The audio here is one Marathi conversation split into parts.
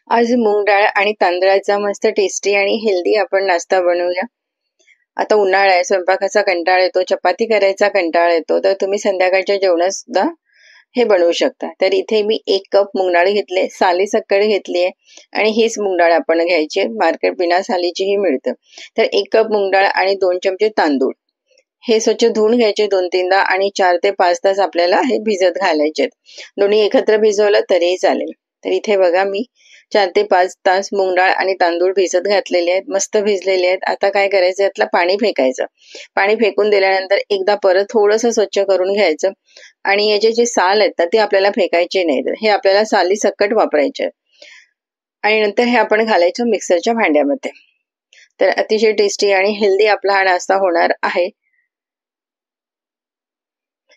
आज मूग डाळ आणि तांदळाचा मस्त टेस्टी आणि हेल्दी आपण नाश्ता बनवूया। आता उन्हाळा आहे, स्वयंपाकाचा कंटाळा येतो, चपाती करायचा कंटाळा येतो, तर तुम्ही संध्याकाळच्या जेवणात सुद्धा हे बनवू शकता। तर इथे मी 1 कप मूग डाळ घेतले, साली सकट घेतली आहे आणि हीच मूग डाळ आपण घ्यायची, मार्केट बिना सालीचीही मिळतं। तर 1 कप मूग डाळ आणि 2 चमचे तांदूळ हे स्वच्छ धुवून घ्यायचे 2-3दा आणि 4 ते 5 तास आपल्याला हे भिजत घालायचे। दोन्ही एकत्र भिजवलं तरीही चालेल। तर इथे बघा मी 4 ते 5 तास मूग डाळ आणि तांदूळ भिजत घातलेले आहेत, मस्त भिजलेले आहेत। आता काय करायचं, यातलं पाणी फेकायचं। पाणी फेकून दिल्यानंतर एकदा परत थोडंसं स्वच्छ करून घ्यायचं आणि याचे जे साल आहेत ना ते आपल्याला फेकायचे नाहीत, हे आपल्याला साली सकट वापरायचे आणि नंतर हे आपण घालायचं मिक्सरच्या भांड्यामध्ये। तर अतिशय टेस्टी आणि हेल्दी आपला हा नाश्ता होणार आहे।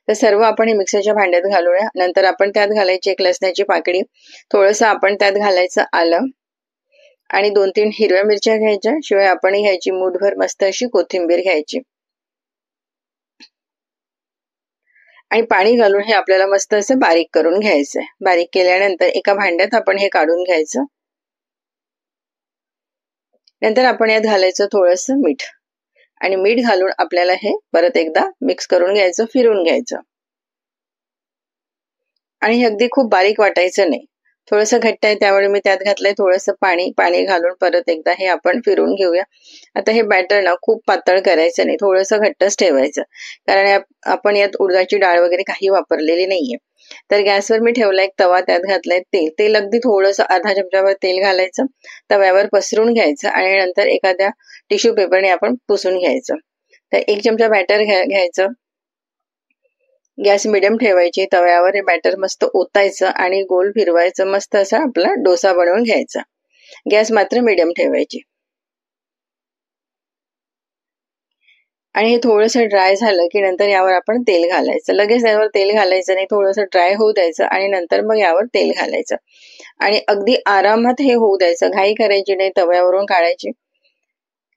तर सर्व आपण हे मिक्सरच्या भांड्यात घालूया। नंतर आपण त्यात घालायची 1 लसणाची पाकळी, थोडंसं आपण त्यात घालायचं आलं आणि 2-3 हिरव्या मिरच्या घ्यायच्या, शिवाय आपण घ्यायची मूठभर मस्त अशी कोथिंबीर घ्यायची आणि पाणी घालून हे आपल्याला मस्त असं बारीक करून घ्यायचंय। बारीक केल्यानंतर एका भांड्यात आपण हे काढून घ्यायचं। नंतर आपण यात घालायचं थोडंसं मीठ आणि मीठ घालून आपल्याला हे परत एकदा मिक्स करून घ्यायचं, फिरून घ्यायचं आणि हे अगदी खूप बारीक वाटायचं नाही, थोडंसं घट्ट आहे त्यामुळे मी त्यात घातलंय थोडंसं पाणी घालून परत एकदा हे आपण फिरून घेऊया। आता हे बॅटर ना खूप पातळ करायचं नाही, थोडंसं घट्टच ठेवायचं, कारण आपण यात उडदाची डाळ वगैरे काही वापरलेली नाहीये। तर गॅसवर मी ठेवला एक तवा, त्यात घातलंय तेल अगदी थोडंसं अर्धा चमचाभर तेल घालायचं, तव्यावर पसरून घ्यायचं आणि नंतर एखाद्या टिश्यू पेपरने आपण पुसून घ्यायचं। तर 1 चमचा बॅटर घ्यायचं, गॅस मिडियम ठेवायची, तव्यावर हे बॅटर मस्त ओतायचं आणि गोल फिरवायचं, मस्त असा आपला डोसा बनवून घ्यायचा। गॅस मात्र मिडियम ठेवायची आणि हे थोडंसं ड्राय झालं की नंतर यावर आपण तेल घालायचं। लगेच यावर तेल घालायचं नाही, थोडंसं ड्राय होऊ द्यायचं आणि नंतर मग यावर तेल घालायचं आणि अगदी आरामात हे होऊ द्यायचं, घाई करायची नाही, तव्यावरून काढायची,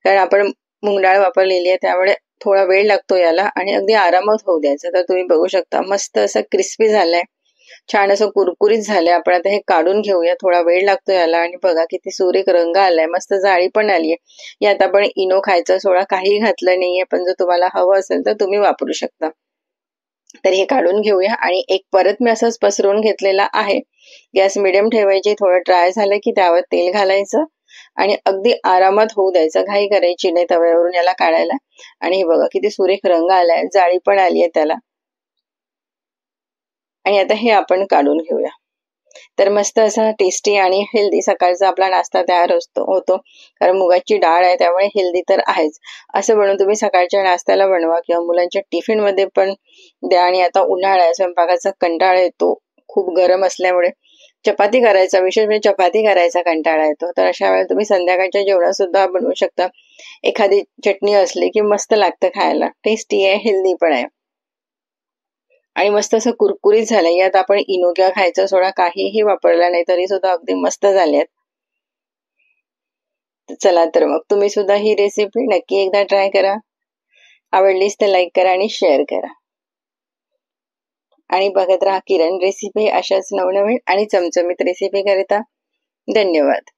कारण आपण मूग डाळ वापरलेली आहे त्यामुळे थोडा वेळ लागतो याला आणि अगदी आरामात होऊ द्यायचं। तर तुम्ही बघू शकता मस्त असं क्रिस्पी झालंय, छान असं कुरकुरीत झालंय। आपण आता हे काढून घेऊया, थोडा वेळ लागतो याला आणि बघा किती सुरेख रंग आलाय, मस्त जाळी पण आलीये। यात आपण इनो, खायचा सोडा काही घातलं नाहीये, पण जर तुम्हाला हवं असेल तर तुम्ही वापरू शकता। तर हे काढून घेऊया आणि एक परत मी असंच पसरवून घेतलेला आहे। गॅस मिडियम ठेवायची, थोडं ड्राय झालं की त्यावर तेल घालायचं आणि अगदी आरामात होऊ द्यायचं, घाई करायची नाही तव्यावरून याला काढायला। आणि हे बघा किती सुरेख रंग आलाय, जाळी पण आली आहे त्याला आणि आता हे आपण काढून घेऊया। तर मस्त असा टेस्टी आणि हेल्दी सकाळचा आपला नाश्ता तयार होतो, कारण मुगाची डाळ आहे त्यामुळे हेल्दी तर आहेच। असं बनवून तुम्ही सकाळच्या नाश्त्याला बनवा किंवा मुलांच्या टिफिन मध्ये पण द्या। आणि आता उन्हाळा आहे, स्वयंपाकाचा कंटाळा येतो, खूप गरम असल्यामुळे चपाती करायचा, विशेष म्हणजे चपाती करायचा कंटाळा येतो, तर अशा वेळेला तुम्ही संध्याकाळच्या जेवणात सुद्धा बनवू शकता। एखादी चटणी असली की मस्त लागतं खायला, टेस्टी आहे, हेल्दी पण आहे आणि मस्त असं कुरकुरीत झालंय। यात आपण इनो किंवा खायचा सोडा काहीही वापरला नाही तरी सुद्धा अगदी मस्त झालेत। चला तर मग तुम्ही सुद्धा ही रेसिपी नक्की एकदा ट्राय करा, आवडलीच तर लाईक करा आणि शेअर करा आणि बघत राहा किरण रेसिपी, अशाच नवनवीन आणि चमचमीत रेसिपी करिता। धन्यवाद।